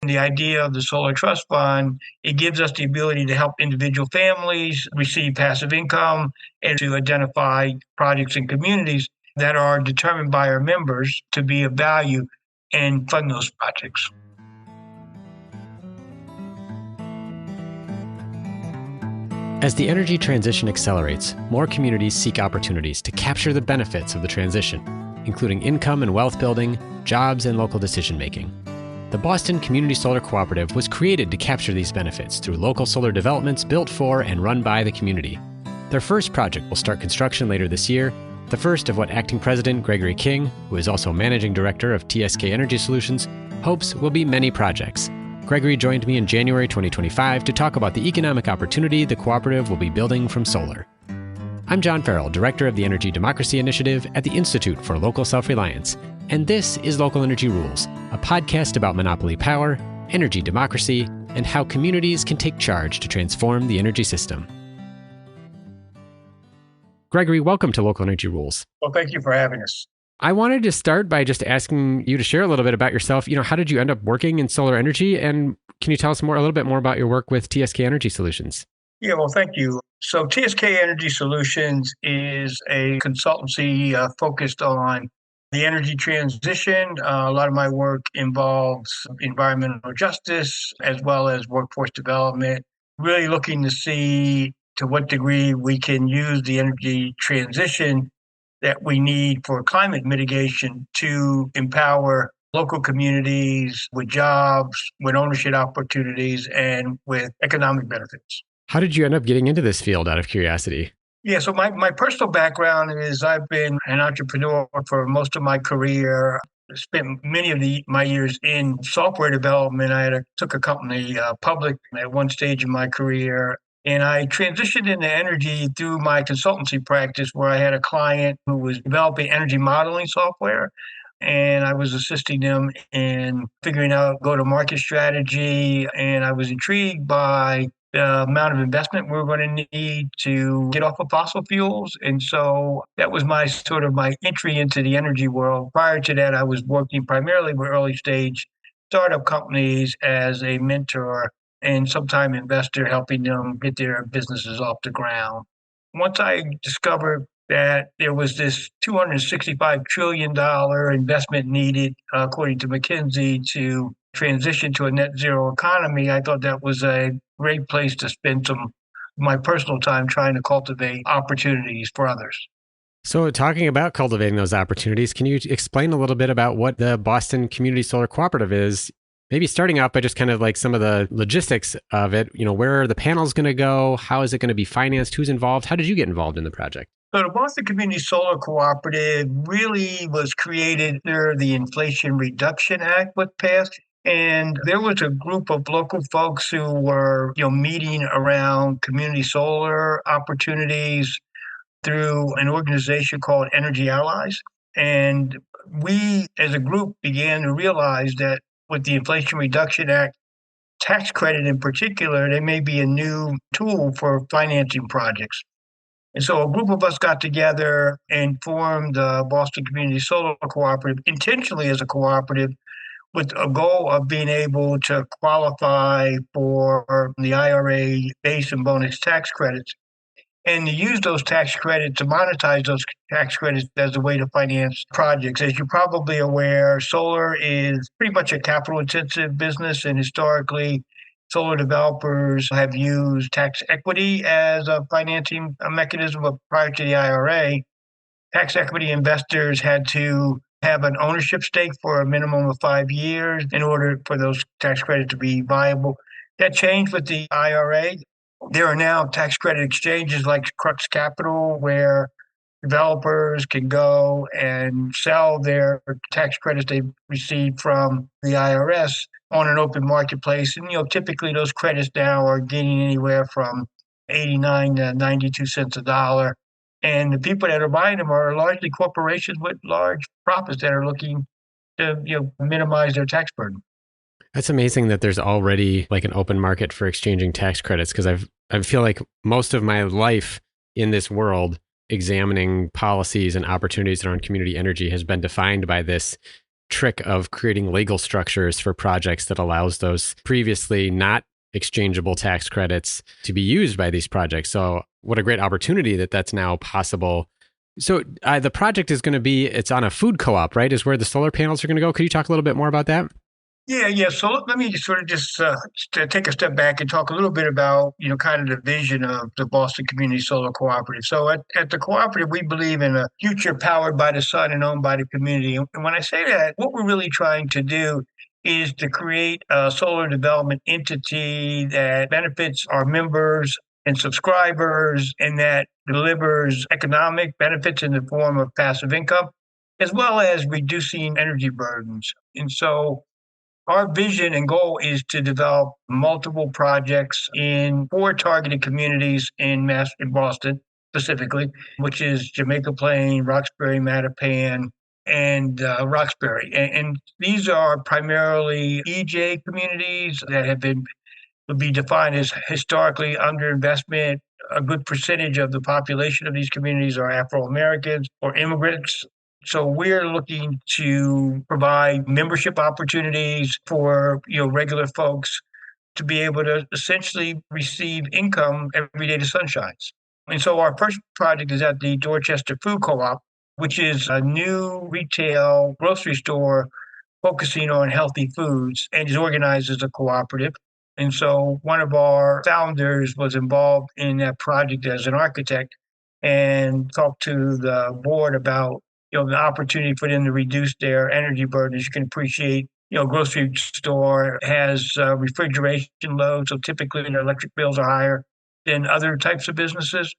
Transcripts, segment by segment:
the idea of the Solar Trust Fund, it gives us the ability to help individual families receive passive income and to identify projects and communities that are determined by our members to be of value and fund those projects. As the energy transition accelerates, more communities seek opportunities to capture the benefits of the transition, including income and wealth building, jobs, and local decision-making. The Boston Community Solar Cooperative was created to capture these benefits through local solar developments built for and run by the community. Their first project will start construction later this year, the first of what Acting President Gregory King, who is also Managing Director of TSK Energy Solutions, hopes will be many projects. Gregory joined me in January 2025 to talk about the economic opportunity the cooperative will be building from solar. I'm John Farrell, Director of the Energy Democracy Initiative at the Institute for Local Self-Reliance, and this is Local Energy Rules, a podcast about monopoly power, energy democracy, and how communities can take charge to transform the energy system. Gregory, welcome to Local Energy Rules. Well, thank you for having us. I wanted to start by just asking you to share a little bit about yourself. How did you end up working in solar energy? And can you tell us a little bit more about your work with TSK Energy Solutions? Yeah, well, thank you. So TSK Energy Solutions is a consultancy focused on the energy transition. A lot of my work involves environmental justice as well as workforce development, really looking to see to what degree we can use the energy transition that we need for climate mitigation to empower local communities with jobs, with ownership opportunities, and with economic benefits. How did you end up getting into this field, out of curiosity? Yeah, so my personal background is I've been an entrepreneur for most of my career. Spent many of my years in software development. Took a company public at one stage in my career. And I transitioned into energy through my consultancy practice, where I had a client who was developing energy modeling software. And I was assisting them in figuring out go-to-market strategy. And I was intrigued by the amount of investment we were going to need to get off of fossil fuels. And so that was my entry into the energy world. Prior to that, I was working primarily with early stage startup companies as a mentor and sometime investor, helping them get their businesses off the ground. Once I discovered that there was this $265 trillion investment needed, according to McKinsey, to transition to a net zero economy, I thought that was a great place to spend some of my personal time trying to cultivate opportunities for others. So talking about cultivating those opportunities, can you explain a little bit about what the Boston Community Solar Cooperative is? Maybe starting out by just kind of like some of the logistics of it. Where are the panels going to go? How is it going to be financed? Who's involved? How did you get involved in the project? So the Boston Community Solar Cooperative really was created after the Inflation Reduction Act was passed. And there was a group of local folks who were, meeting around community solar opportunities through an organization called Energy Allies. And we, as a group, began to realize that with the Inflation Reduction Act, tax credit in particular, there may be a new tool for financing projects. And so a group of us got together and formed the Boston Community Solar Cooperative intentionally as a cooperative with a goal of being able to qualify for the IRA base and bonus tax credits and to use those tax credits to monetize those tax credits as a way to finance projects. As you're probably aware, solar is pretty much a capital-intensive business, and historically, solar developers have used tax equity as a financing mechanism. But prior to the IRA, tax equity investors had to have an ownership stake for a minimum of 5 years in order for those tax credits to be viable. That changed with the IRA. There are now tax credit exchanges like Crux Capital, where developers can go and sell their tax credits they've received from the IRS on an open marketplace. And, typically those credits now are getting anywhere from 89 to 92 cents a dollar. And the people that are buying them are largely corporations with large profits that are looking to, minimize their tax burden. That's amazing that there's already like an open market for exchanging tax credits, because I feel like most of my life in this world examining policies and opportunities around community energy has been defined by this trick of creating legal structures for projects that allows those previously not exchangeable tax credits to be used by these projects. So what a great opportunity that that's now possible. So the project is going to be, it's on a food co-op, right? Is where the solar panels are going to go. Could you talk a little bit more about that? Yeah. So let me sort of just take a step back and talk a little bit about, kind of the vision of the Boston Community Solar Cooperative. So at the cooperative, we believe in a future powered by the sun and owned by the community. And when I say that, what we're really trying to do is to create a solar development entity that benefits our members and subscribers and that delivers economic benefits in the form of passive income, as well as reducing energy burdens. And so our vision and goal is to develop multiple projects in four targeted communities in Boston specifically, which is Jamaica Plain, Roxbury, Mattapan, and Roxbury. And these are primarily EJ communities that have been would be defined as historically underinvestment. A good percentage of the population of these communities are Afro Americans or immigrants. So we're looking to provide membership opportunities for regular folks to be able to essentially receive income every day the sun shines. And so our first project is at the Dorchester Food Co-op, which is a new retail grocery store focusing on healthy foods and is organized as a cooperative. And so one of our founders was involved in that project as an architect and talked to the board about the opportunity for them to reduce their energy burden. As you can appreciate, grocery store has refrigeration loads, so typically their electric bills are higher than other types of businesses.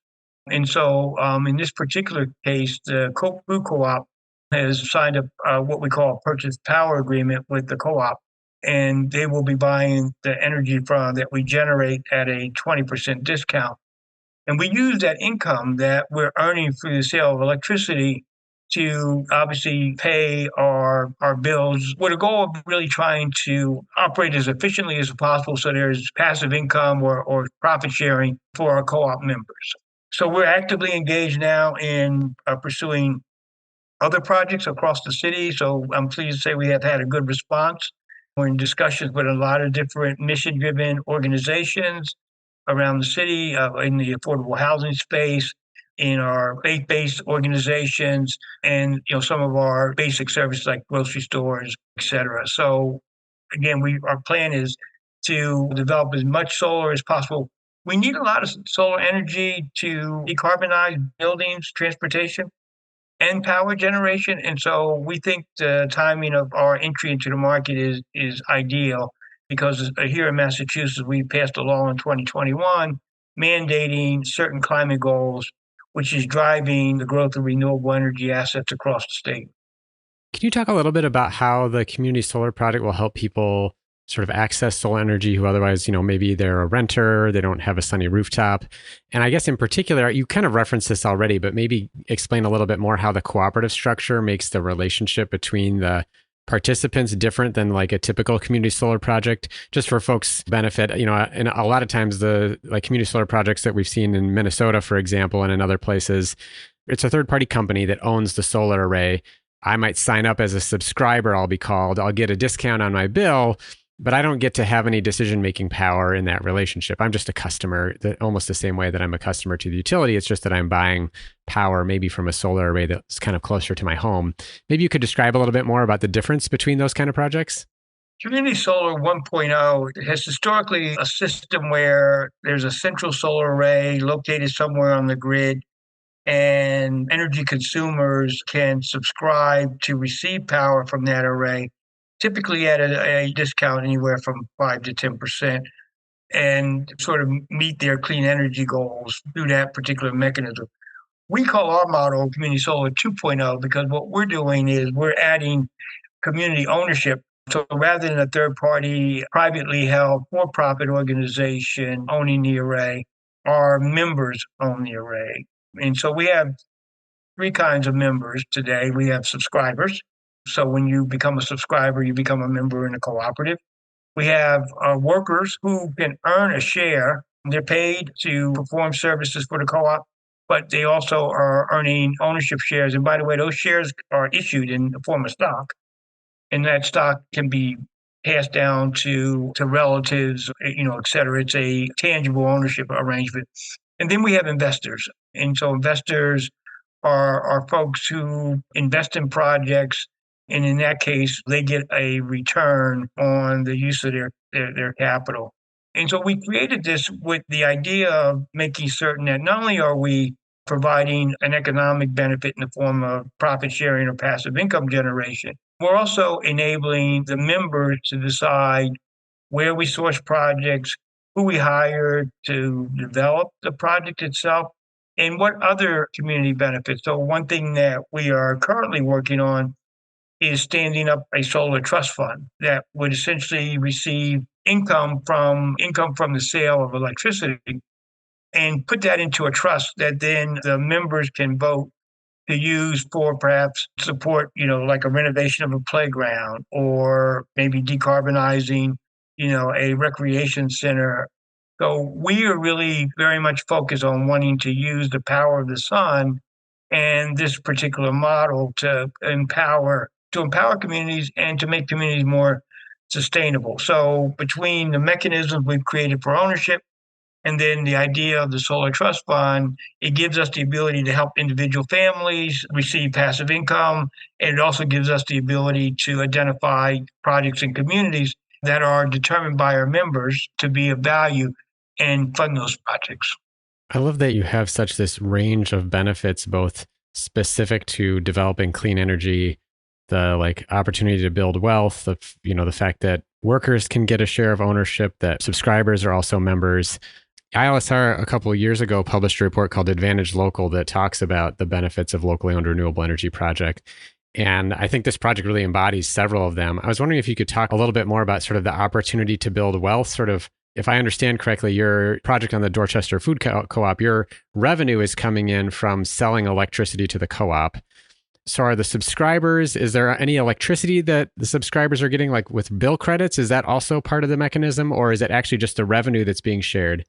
And so, in this particular case, the food co-op has signed what we call a purchase power agreement with the co-op, and they will be buying the energy from that we generate at a 20% discount. And we use that income that we're earning through the sale of electricity to obviously pay our bills with a goal of really trying to operate as efficiently as possible so there's passive income or profit sharing for our co-op members. So we're actively engaged now in pursuing other projects across the city. So I'm pleased to say we have had a good response. We're in discussions with a lot of different mission-driven organizations around the city, in the affordable housing space, in our faith-based organizations, and some of our basic services like grocery stores, et cetera. So again, our plan is to develop as much solar as possible. We need a lot of solar energy to decarbonize buildings, transportation, and power generation. And so we think the timing of our entry into the market is ideal because here in Massachusetts, we passed a law in 2021 mandating certain climate goals, which is driving the growth of renewable energy assets across the state. Can you talk a little bit about how the community solar project will help people sort of access solar energy who otherwise, maybe they're a renter, they don't have a sunny rooftop? And I guess in particular, you kind of referenced this already, but maybe explain a little bit more how the cooperative structure makes the relationship between the participants different than like a typical community solar project, just for folks' benefit. And a lot of times the like community solar projects that we've seen in Minnesota, for example, and in other places, it's a third party company that owns the solar array. I might sign up as a subscriber, I'll be called. I'll get a discount on my bill, but I don't get to have any decision-making power in that relationship. I'm just a customer, almost the same way that I'm a customer to the utility. It's just that I'm buying power maybe from a solar array that's kind of closer to my home. Maybe you could describe a little bit more about the difference between those kind of projects? Community Solar 1.0 has historically a system where there's a central solar array located somewhere on the grid, and energy consumers can subscribe to receive power from that array, typically at a discount anywhere from 5 to 10%, and sort of meet their clean energy goals through that particular mechanism. We call our model Community Solar 2.0 because what we're doing is we're adding community ownership. So rather than a third party, privately held for profit organization owning the array, our members own the array. And so we have three kinds of members today. We have subscribers. So when you become a subscriber, you become a member in a cooperative. We have workers who can earn a share. They're paid to perform services for the co-op, but they also are earning ownership shares. And by the way, those shares are issued in the form of stock. and that stock can be passed down to relatives, et cetera. It's a tangible ownership arrangement. And then we have investors. And so investors are folks who invest in projects, and in that case, they get a return on the use of their capital. And so we created this with the idea of making certain that not only are we providing an economic benefit in the form of profit sharing or passive income generation, we're also enabling the members to decide where we source projects, who we hire to develop the project itself, and what other community benefits. So, one thing that we are currently working on is standing up a solar trust fund that would essentially receive income from the sale of electricity and put that into a trust that then the members can vote to use for perhaps support, like a renovation of a playground or maybe decarbonizing, a recreation center. So we are really very much focused on wanting to use the power of the sun and this particular model to empower communities and to make communities more sustainable. So between the mechanisms we've created for ownership and then the idea of the solar trust fund, it gives us the ability to help individual families receive passive income. And it also gives us the ability to identify projects and communities that are determined by our members to be of value and fund those projects. I love that you have such this range of benefits, both specific to developing clean energy, the like opportunity to build wealth, the fact that workers can get a share of ownership, that subscribers are also members. ILSR a couple of years ago published a report called Advantage Local that talks about the benefits of locally owned renewable energy project. And I think this project really embodies several of them. I was wondering if you could talk a little bit more about sort of the opportunity to build wealth, sort of, if I understand correctly, your project on the Dorchester Food Co-op, your revenue is coming in from selling electricity to the co-op. So are the subscribers, is there any electricity that the subscribers are getting, like with bill credits? Is that also part of the mechanism, or is it actually just the revenue that's being shared?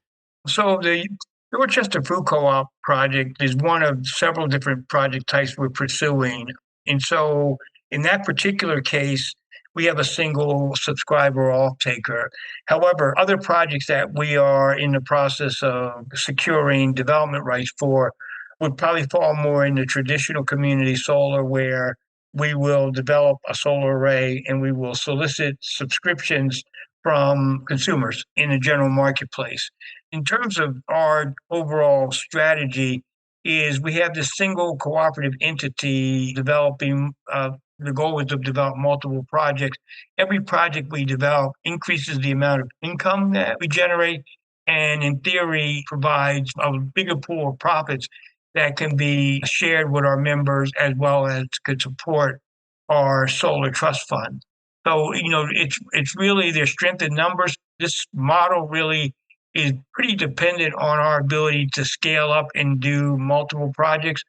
So the Dorchester Food Co-op project is one of several different project types we're pursuing. And so in that particular case, we have a single subscriber off-taker. However, other projects that we are in the process of securing development rights for would probably fall more in the traditional community solar, where we will develop a solar array and we will solicit subscriptions from consumers in the general marketplace. In terms of our overall strategy, is we have this single cooperative entity developing. The goal is to develop multiple projects. Every project we develop increases the amount of income that we generate, and in theory, provides a bigger pool of profits that can be shared with our members as well as could support our solar trust fund. So, it's really their strength in numbers. This model really is pretty dependent on our ability to scale up and do multiple projects.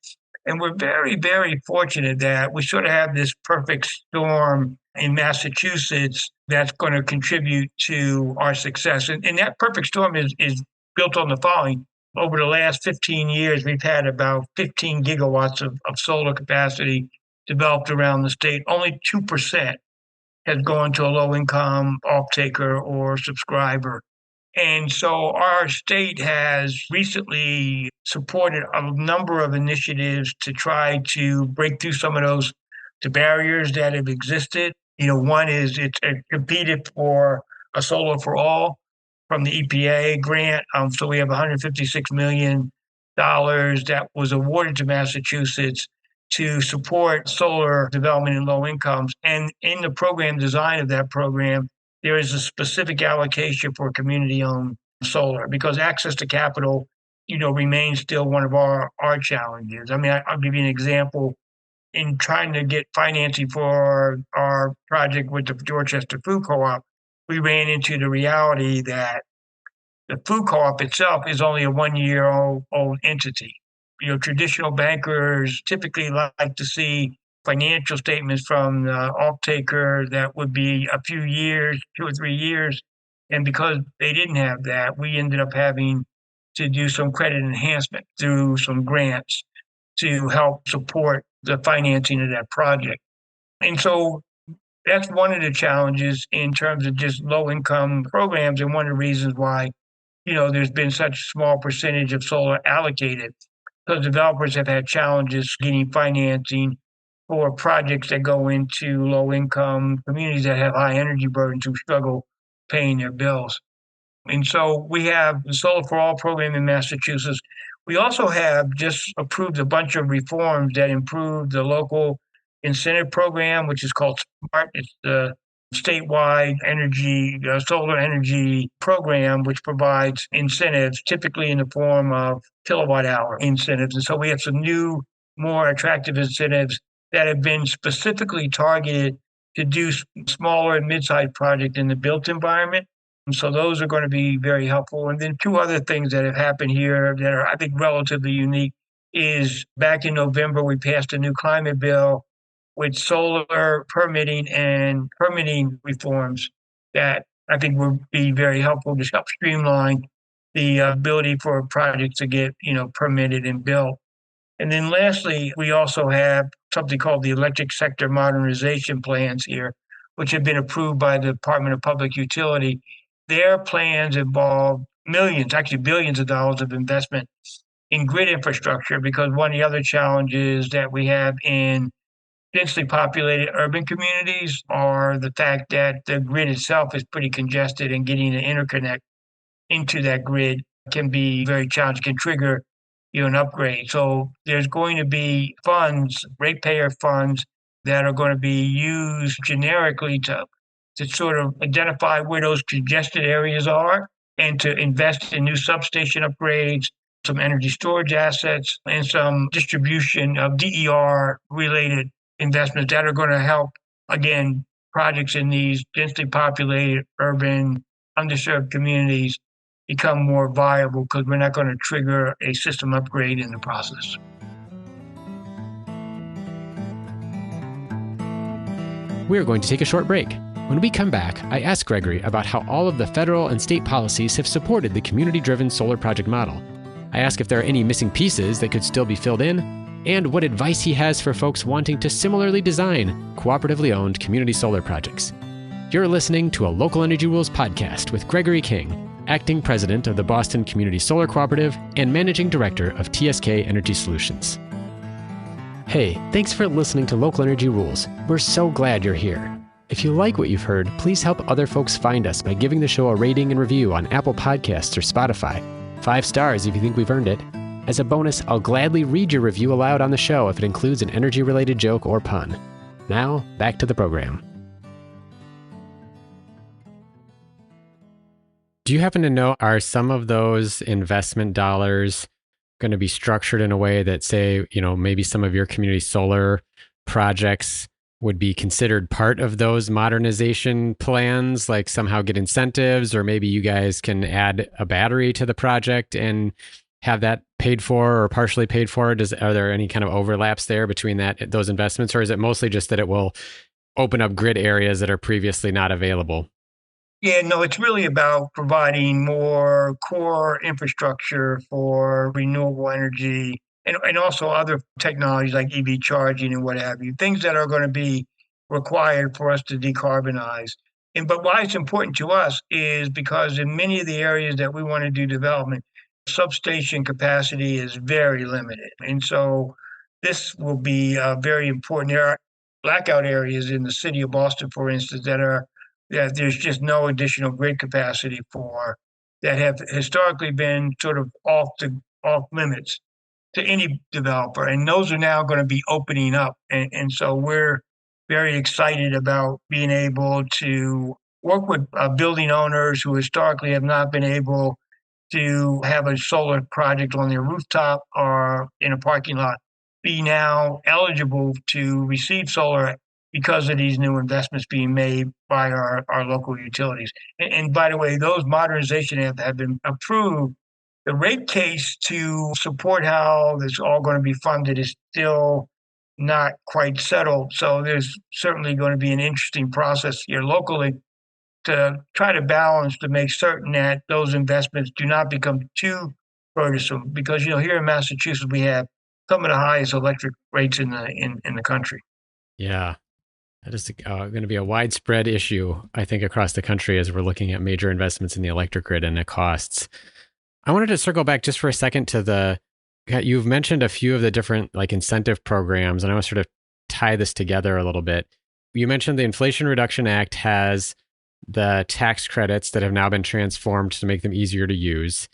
And we're very, very fortunate that we sort of have this perfect storm in Massachusetts that's going to contribute to our success. And that perfect storm is built on the following. Over the last 15 years, we've had about 15 gigawatts of solar capacity developed around the state. Only 2% has gone to a low income off taker or subscriber. And so our state has recently supported a number of initiatives to try to break through some of those the barriers that have existed. One is it's competed for a solar for all from the EPA grant. So we have $156 million that was awarded to Massachusetts to support solar development in low incomes. And in the program design of that program, there is a specific allocation for community-owned solar because access to capital, remains still one of our challenges. I mean, I'll give you an example. In trying to get financing for our project with the Dorchester Food Co-op, we ran into the reality that the food co-op itself is only a 1 year old entity. Traditional bankers typically like to see financial statements from the off-taker that would be a few years, 2 or 3 years. And because they didn't have that, we ended up having to do some credit enhancement through some grants to help support the financing of that project. And so that's one of the challenges in terms of just low income programs, and one of the reasons why, there's been such a small percentage of solar allocated. So developers have had challenges getting financing for projects that go into low income communities that have high energy burdens who struggle paying their bills. And so we have the Solar for All program in Massachusetts. We also have just approved a bunch of reforms that improve the local incentive program, which is called SMART. It's the statewide energy, solar energy program, which provides incentives, typically in the form of kilowatt hour incentives. And so we have some new, more attractive incentives that have been specifically targeted to do smaller and mid-sized projects in the built environment. And so those are going to be very helpful. And then two other things that have happened here that are, I think, relatively unique is back in November, we passed a new climate bill with solar permitting and permitting reforms that I think will be very helpful to help streamline the ability for projects to get, permitted and built. And then lastly, we also have something called the electric sector modernization plans here, which have been approved by the Department of Public Utility. Their plans involve millions, actually billions of dollars of investment in grid infrastructure, because one of the other challenges that we have in densely populated urban communities are the fact that the grid itself is pretty congested, and getting an interconnect into that grid can be very challenging, can trigger an upgrade. So there's going to be funds, ratepayer funds, that are going to be used generically to sort of identify where those congested areas are, and to invest in new substation upgrades, some energy storage assets, and some distribution of DER related investments that are going to help, again, projects in these densely populated urban underserved communities become more viable, because we're not going to trigger a system upgrade in the process. We're going to take a short break. When we come back, I ask Gregory about how all of the federal and state policies have supported the community-driven solar project model. I ask if there are any missing pieces that could still be filled in, and what advice he has for folks wanting to similarly design cooperatively owned community solar projects. You're listening to a Local Energy Rules podcast with Gregory King, Acting President of the Boston Community Solar Cooperative and Managing Director of TSK Energy Solutions. Hey, thanks for listening to Local Energy Rules. We're so glad you're here. If you like what you've heard, please help other folks find us by giving the show a rating and review on Apple Podcasts or Spotify. 5 stars if you think we've earned it. As a bonus, I'll gladly read your review aloud on the show if it includes an energy-related joke or pun. Now, back to the program. Do you happen to know, are some of those investment dollars going to be structured in a way that, say, maybe some of your community solar projects would be considered part of those modernization plans, like somehow get incentives, or maybe you guys can add a battery to the project and have that paid for or partially paid for? Are there any kind of overlaps there between those investments, or is it mostly just that it will open up grid areas that are previously not available? Yeah, no, it's really about providing more core infrastructure for renewable energy, and also other technologies like EV charging and what have you, things that are going to be required for us to decarbonize. But why it's important to us is because in many of the areas that we want to do development, substation capacity is very limited. And so this will be very important. There are blackout areas in the city of Boston, for instance, that there's just no additional grid capacity for, that have historically been sort of off limits to any developer, and those are now going to be opening up, and so we're very excited about being able to work with building owners who historically have not been able to have a solar project on their rooftop or in a parking lot, be now eligible to receive solar because of these new investments being made by our local utilities. And by the way, those modernization have been approved. The rate case to support how this is all going to be funded is still not quite settled. So there's certainly going to be an interesting process here locally to try to balance, to make certain that those investments do not become too burdensome. Because here in Massachusetts we have some of the highest electric rates in the country. Yeah. That is going to be a widespread issue, I think, across the country as we're looking at major investments in the electric grid and the costs. I wanted to circle back just for a second to you've mentioned a few of the different like incentive programs, and I want to sort of tie this together a little bit. You mentioned the Inflation Reduction Act has the tax credits that have now been transformed to make them easier to use,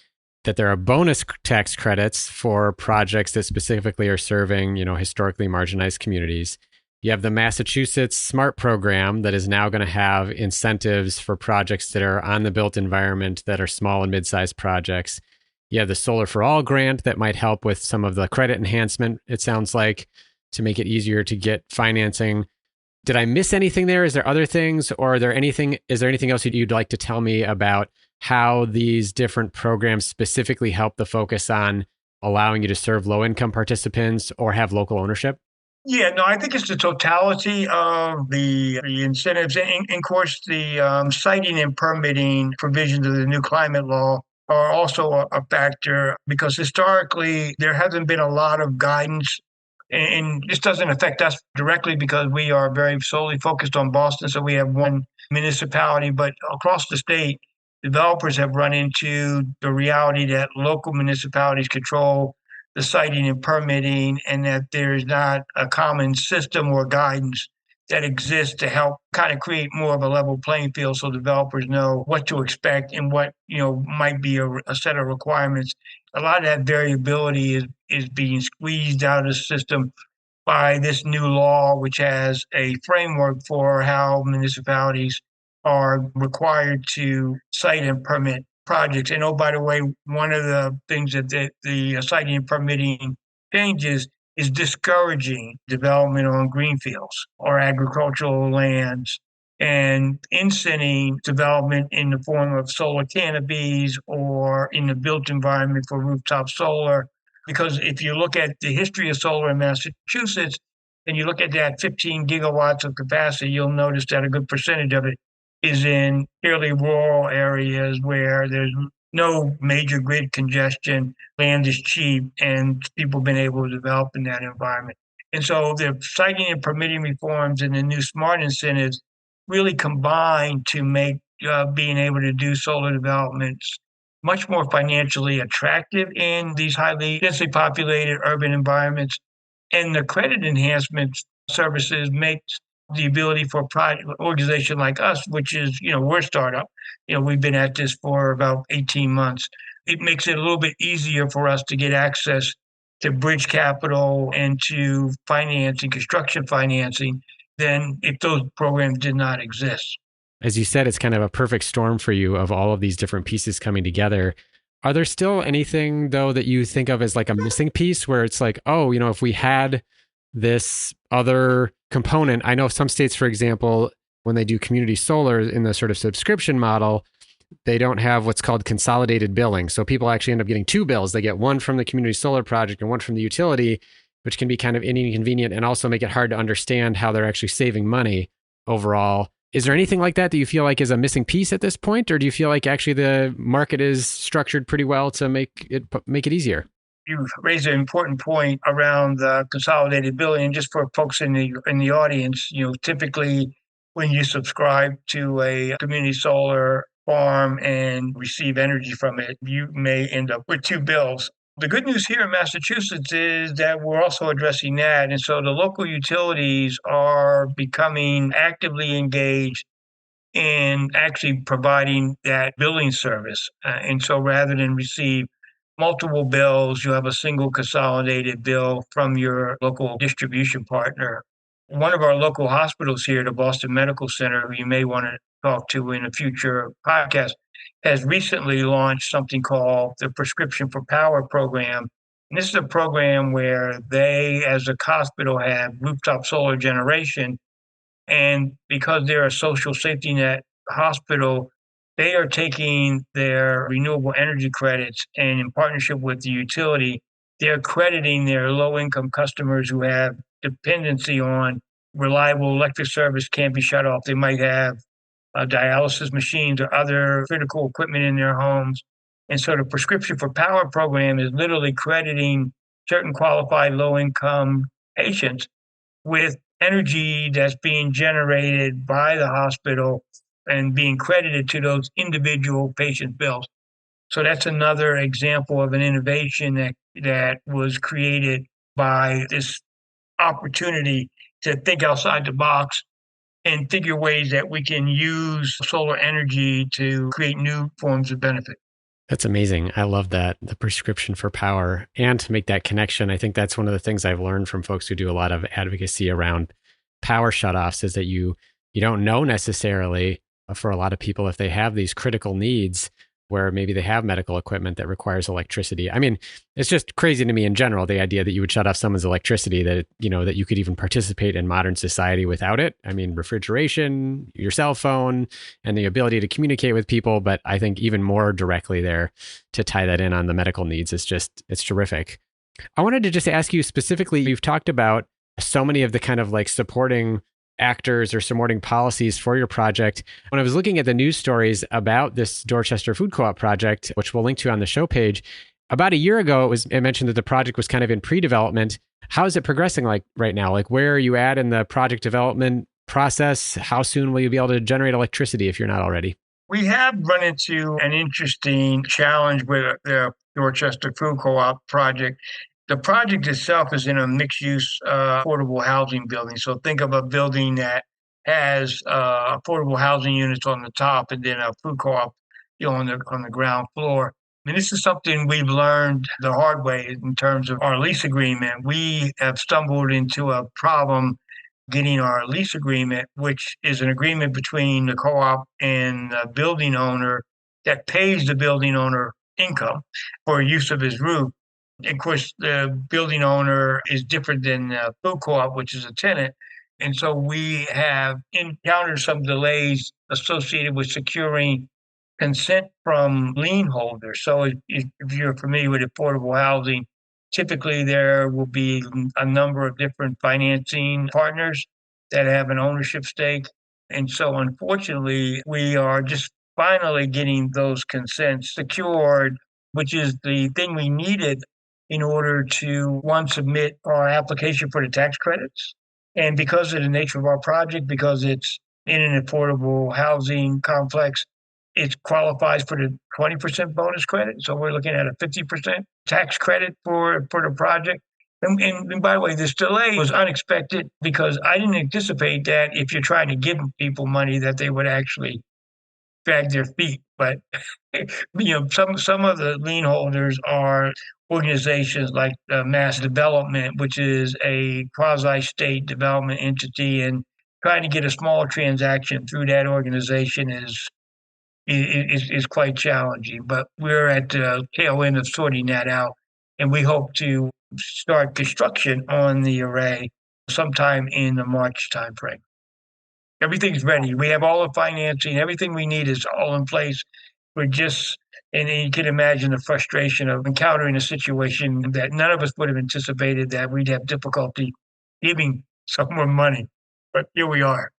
that there are bonus tax credits for projects that specifically are serving, historically marginalized communities. You have the Massachusetts SMART program that is now going to have incentives for projects that are on the built environment that are small and mid-sized projects. You have the Solar for All grant that might help with some of the credit enhancement, it sounds like, to make it easier to get financing. Did I miss anything there? Is there other things, or is there anything else you'd like to tell me about how these different programs specifically help the focus on allowing you to serve low-income participants or have local ownership? Yeah, no, I think it's the totality of the incentives. And of course, the siting and permitting provisions of the new climate law are also a factor because historically there hasn't been a lot of guidance. And this doesn't affect us directly because we are very solely focused on Boston. So we have one municipality, but across the state, developers have run into the reality that local municipalities control the siting and permitting, and that there's not a common system or guidance that exists to help kind of create more of a level playing field so developers know what to expect and what might be a set of requirements. A lot of that variability is being squeezed out of the system by this new law, which has a framework for how municipalities are required to site and permit projects. And oh, by the way, one of the things that the siting and permitting changes is discouraging development on greenfields or agricultural lands and incenting development in the form of solar canopies or in the built environment for rooftop solar. Because if you look at the history of solar in Massachusetts and you look at that 15 gigawatts of capacity, you'll notice that a good percentage of it is in fairly rural areas where there's no major grid congestion, land is cheap, and people have been able to develop in that environment. And so the siting and permitting reforms and the new smart incentives really combine to make being able to do solar developments much more financially attractive in these highly densely populated urban environments. And the credit enhancement services makes the ability for a private organization like us, which is, we're a startup, we've been at this for about 18 months. It makes it a little bit easier for us to get access to bridge capital and to financing, construction financing, than if those programs did not exist. As you said, it's kind of a perfect storm for you of all of these different pieces coming together. Are there still anything, though, that you think of as like a missing piece where it's like, oh, if we had this other component? I know some states, for example, when they do community solar in the sort of subscription model, they don't have what's called consolidated billing. So people actually end up getting two bills. They get one from the community solar project and one from the utility, which can be kind of inconvenient and also make it hard to understand how they're actually saving money overall. Is there anything like that you feel like is a missing piece at this point, or do you feel like actually the market is structured pretty well to make it easier? You raised an important point around the consolidated billing. And just for folks in the audience, typically when you subscribe to a community solar farm and receive energy from it, you may end up with two bills. The good news here in Massachusetts is that we're also addressing that. And so the local utilities are becoming actively engaged in actually providing that billing service. And so rather than receive multiple bills, you have a single consolidated bill from your local distribution partner. One of our local hospitals here, the Boston Medical Center, who you may want to talk to in a future podcast, has recently launched something called the Prescription for Power program. And this is a program where they, as a hospital, have rooftop solar generation. And because they're a social safety net hospital, they are taking their renewable energy credits and in partnership with the utility, they're crediting their low income customers who have dependency on reliable electric service can't be shut off. They might have dialysis machines or other critical equipment in their homes. And so the Prescription for Power program is literally crediting certain qualified low income patients with energy that's being generated by the hospital and being credited to those individual patient bills. So that's another example of an innovation that was created by this opportunity to think outside the box and figure ways that we can use solar energy to create new forms of benefit. That's amazing. I love that. The prescription for power and to make that connection. I think that's one of the things I've learned from folks who do a lot of advocacy around power shutoffs is that you don't know necessarily for a lot of people if they have these critical needs where maybe they have medical equipment that requires electricity. I mean, it's just crazy to me in general, the idea that you would shut off someone's electricity, that, that you could even participate in modern society without it. I mean, refrigeration, your cell phone, and the ability to communicate with people. But I think even more directly there to tie that in on the medical needs is it's terrific. I wanted to just ask you specifically, you've talked about so many of the kind of like supporting actors or supporting policies for your project. When I was looking at the news stories about this Dorchester Food Co-op project, which we'll link to on the show page, about a year ago, it mentioned that the project was kind of in pre-development. How is it progressing like right now? Like where are you at in the project development process? How soon will you be able to generate electricity if you're not already? We have run into an interesting challenge with the Dorchester Food Co-op project. The project itself is in a mixed-use affordable housing building. So think of a building that has affordable housing units on the top and then a food co-op, on the ground floor. And this is something we've learned the hard way in terms of our lease agreement. We have stumbled into a problem getting our lease agreement, which is an agreement between the co-op and the building owner that pays the building owner income for use of his roof. Of course, the building owner is different than the food co-op, which is a tenant. And so we have encountered some delays associated with securing consent from lien holders. So if you're familiar with affordable housing, typically there will be a number of different financing partners that have an ownership stake. And so unfortunately, we are just finally getting those consents secured, which is the thing we needed in order to, one, submit our application for the tax credits. And because of the nature of our project, because it's in an affordable housing complex, it qualifies for the 20% bonus credit. So we're looking at a 50% tax credit for the project. And by the way, this delay was unexpected because I didn't anticipate that if you're trying to give people money that they would actually drag their feet. But some of the lien holders are organizations like Mass Development, which is a quasi-state development entity, and trying to get a small transaction through that organization is quite challenging. But we're at the tail end of sorting that out, and we hope to start construction on the array sometime in the March timeframe. Everything's ready. We have all the financing. Everything we need is all in place. We're just, and you can imagine the frustration of encountering a situation that none of us would have anticipated that we'd have difficulty giving someone money. But here we are.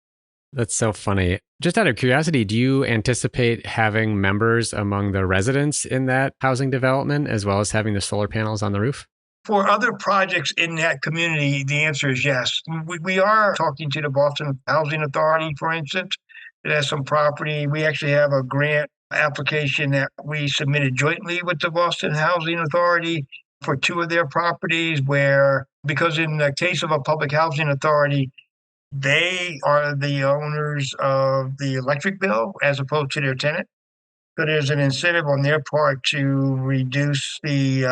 That's so funny. Just out of curiosity, do you anticipate having members among the residents in that housing development as well as having the solar panels on the roof? For other projects in that community, the answer is yes. We are talking to the Boston Housing Authority, for instance, that has some property. We actually have a grant application that we submitted jointly with the Boston Housing Authority for two of their properties where, because in the case of a public housing authority, they are the owners of the electric bill as opposed to their tenant. So there's an incentive on their part to reduce the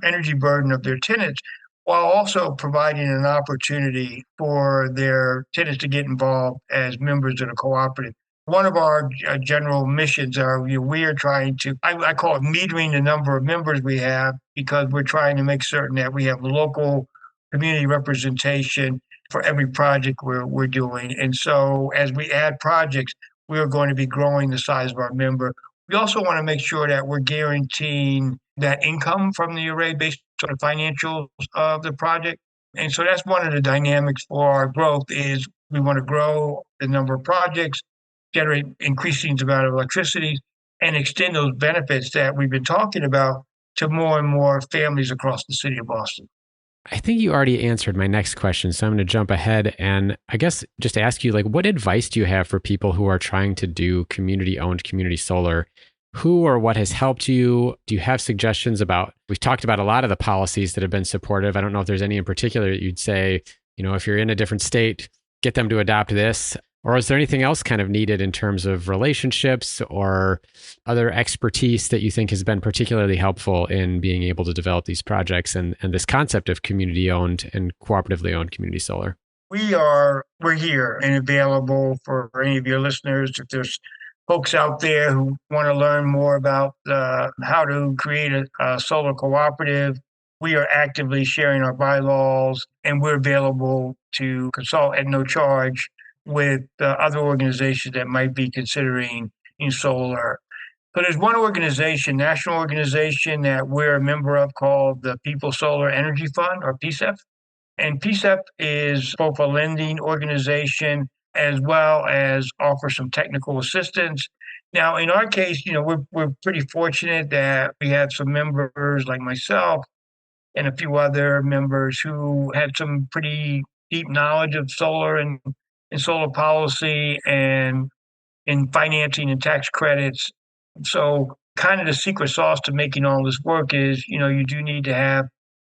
energy burden of their tenants while also providing an opportunity for their tenants to get involved as members of the cooperative. One of our general missions are we are trying to, I call it metering the number of members we have because we're trying to make certain that we have local community representation for every project we're doing. And so as we add projects, we're going to be growing the size of our member. We also want to make sure that we're guaranteeing that income from the array based on the financials of the project. And so that's one of the dynamics for our growth is we want to grow the number of projects, generate increasing amount of electricity, and extend those benefits that we've been talking about to more and more families across the city of Boston. I think you already answered my next question, so I'm going to jump ahead and I guess just ask you, like, what advice do you have for people who are trying to do community-owned community solar? Who or what has helped you? Do you have suggestions about? We've talked about a lot of the policies that have been supportive. I don't know if there's any in particular that you'd say, if you're in a different state, get them to adopt this. Or is there anything else kind of needed in terms of relationships or other expertise that you think has been particularly helpful in being able to develop these projects and this concept of community owned and cooperatively owned community solar? We're here and available for any of your listeners. If there's folks out there who want to learn more about how to create a solar cooperative, we are actively sharing our bylaws and we're available to consult at no charge with other organizations that might be considering in solar. So there's one organization, national organization that we're a member of called the People Solar Energy Fund, or PSEF. And PSEP is both a lending organization as well as offer some technical assistance. Now, in our case, we're pretty fortunate that we have some members like myself and a few other members who had some pretty deep knowledge of solar and solar policy and in financing and tax credits. So kind of the secret sauce to making all this work is, you do need to have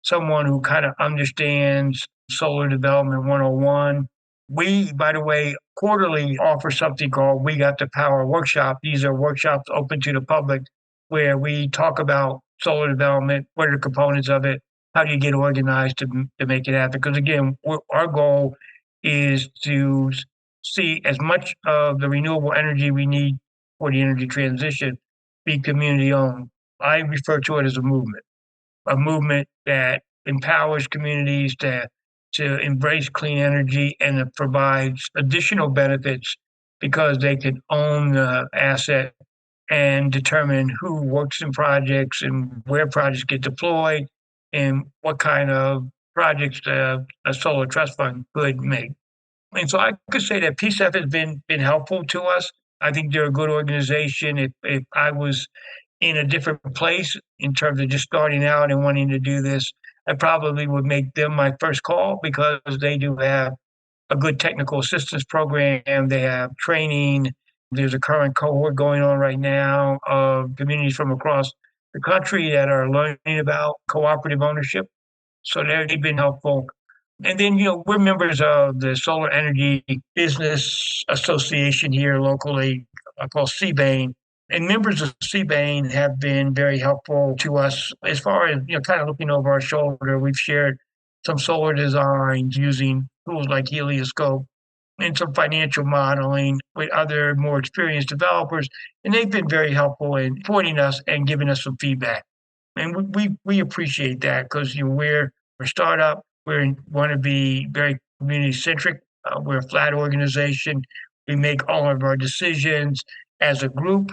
someone who kind of understands solar development 101. We, by the way, quarterly offer something called We Got the Power Workshop. These are workshops open to the public where we talk about solar development, what are the components of it, how do you get organized to make it happen? Because again, our goal is to see as much of the renewable energy we need for the energy transition be community owned. I refer to it as a movement that empowers communities to embrace clean energy and it provides additional benefits because they can own the asset and determine who works in projects and where projects get deployed and what kind of projects a solar trust fund could make. And so I could say that PSEF has been helpful to us. I think they're a good organization. If I was in a different place in terms of just starting out and wanting to do this, I probably would make them my first call because they do have a good technical assistance program. They have training. There's a current cohort going on right now of communities from across the country that are learning about cooperative ownership. So they've been helpful. And then, we're members of the Solar Energy Business Association here locally, called CBANE. And members of CBANE have been very helpful to us as far as, kind of looking over our shoulder. We've shared some solar designs using tools like Helioscope and some financial modeling with other more experienced developers. And they've been very helpful in pointing us and giving us some feedback. And we appreciate that because we're a startup. We want to be very community centric. We're a flat organization. We make all of our decisions as a group.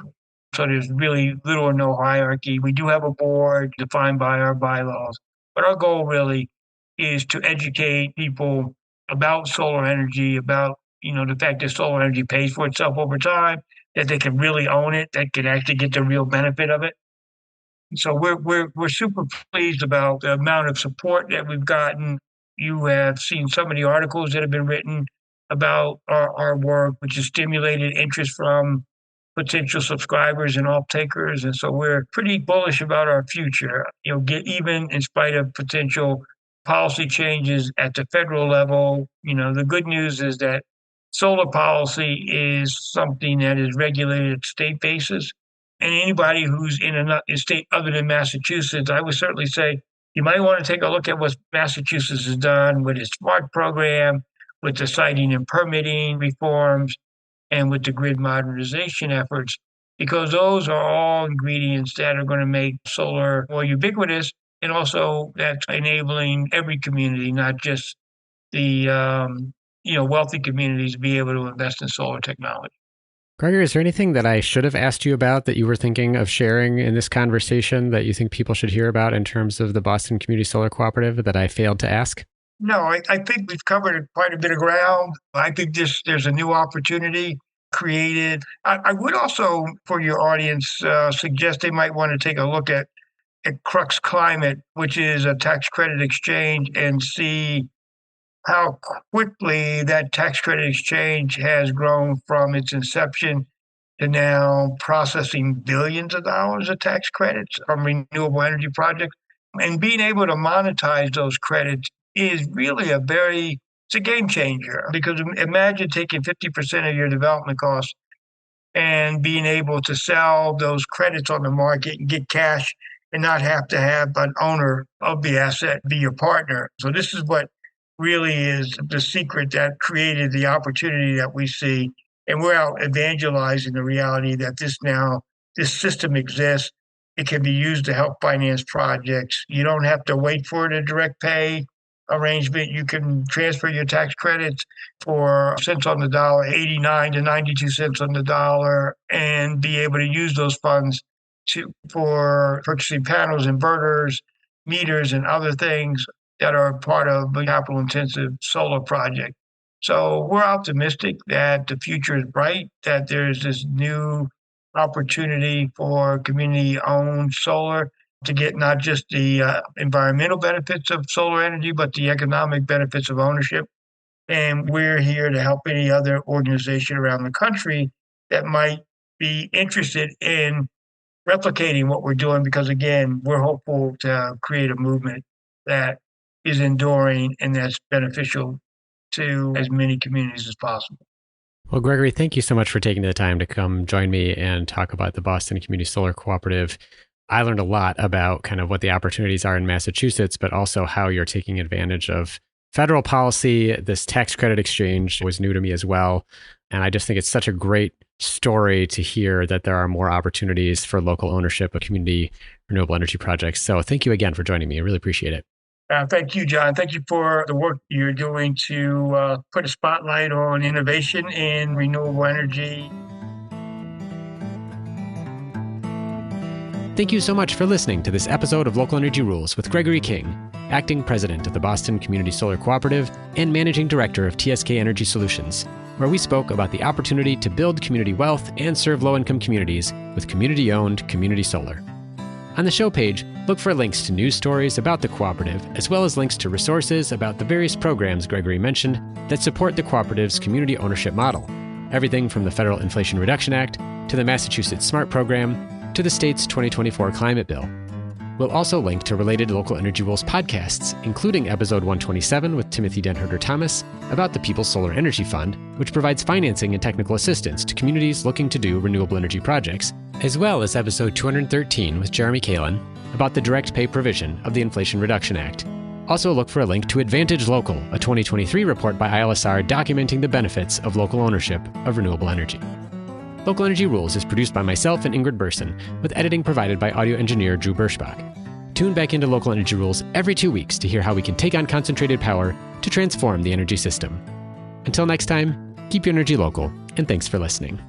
So there's really little or no hierarchy. We do have a board defined by our bylaws, but our goal really is to educate people about solar energy, about the fact that solar energy pays for itself over time, that they can really own it, that can actually get the real benefit of it. So we're super pleased about the amount of support that we've gotten. You have seen some of the articles that have been written about our work, which has stimulated interest from potential subscribers and off-takers. And so we're pretty bullish about our future. Even in spite of potential policy changes at the federal level, the good news is that solar policy is something that is regulated at state basis. And anybody who's in a state other than Massachusetts, I would certainly say you might want to take a look at what Massachusetts has done with its SMART program, with the siting and permitting reforms, and with the grid modernization efforts, because those are all ingredients that are going to make solar more ubiquitous, and also that's enabling every community, not just the wealthy communities, to be able to invest in solar technology. Gregor, is there anything that I should have asked you about that you were thinking of sharing in this conversation that you think people should hear about in terms of the Boston Community Solar Cooperative that I failed to ask? No, I think we've covered quite a bit of ground. I think there's a new opportunity created. I would also, for your audience, suggest they might want to take a look at at Crux Climate, which is a tax credit exchange, and see how quickly that tax credit exchange has grown from its inception to now processing billions of dollars of tax credits from renewable energy projects. And being able to monetize those credits is really it's a game changer, because imagine taking 50% of your development costs and being able to sell those credits on the market and get cash and not have to have an owner of the asset be your partner. So this is what really is the secret that created the opportunity that we see. And we're out evangelizing the reality that this system exists. It can be used to help finance projects. You don't have to wait for a direct pay arrangement. You can transfer your tax credits for cents on the dollar, 89 to 92 cents on the dollar, and be able to use those funds for purchasing panels, inverters, meters, and other things that are part of a capital intensive solar project. So we're optimistic that the future is bright, that there's this new opportunity for community owned solar to get not just the environmental benefits of solar energy, but the economic benefits of ownership. And we're here to help any other organization around the country that might be interested in replicating what we're doing, because again, we're hopeful to create a movement that is enduring and that's beneficial to as many communities as possible. Well, Gregory, thank you so much for taking the time to come join me and talk about the Boston Community Solar Cooperative. I learned a lot about kind of what the opportunities are in Massachusetts, but also how you're taking advantage of federal policy. This tax credit exchange was new to me as well. And I just think it's such a great story to hear that there are more opportunities for local ownership of community renewable energy projects. So thank you again for joining me. I really appreciate it. Thank you, John. Thank you for the work you're doing to put a spotlight on innovation in renewable energy. Thank you so much for listening to this episode of Local Energy Rules with Gregory King, Acting President of the Boston Community Solar Cooperative and Managing Director of TSK Energy Solutions, where we spoke about the opportunity to build community wealth and serve low-income communities with community-owned community solar. On the show page, look for links to news stories about the cooperative, as well as links to resources about the various programs Gregory mentioned that support the cooperative's community ownership model. Everything from the Federal Inflation Reduction Act to the Massachusetts SMART program to the state's 2024 climate bill. We'll also link to related Local Energy Rules podcasts, including episode 127 with Timothy Denherter-Thomas about the People's Solar Energy Fund, which provides financing and technical assistance to communities looking to do renewable energy projects, as well as episode 213 with Jeremy Kalin about the direct pay provision of the Inflation Reduction Act. Also look for a link to Advantage Local, a 2023 report by ILSR documenting the benefits of local ownership of renewable energy. Local Energy Rules is produced by myself and Ingrid Burson, with editing provided by audio engineer Drew Birschbach. Tune back into Local Energy Rules every 2 weeks to hear how we can take on concentrated power to transform the energy system. Until next time, keep your energy local, and thanks for listening.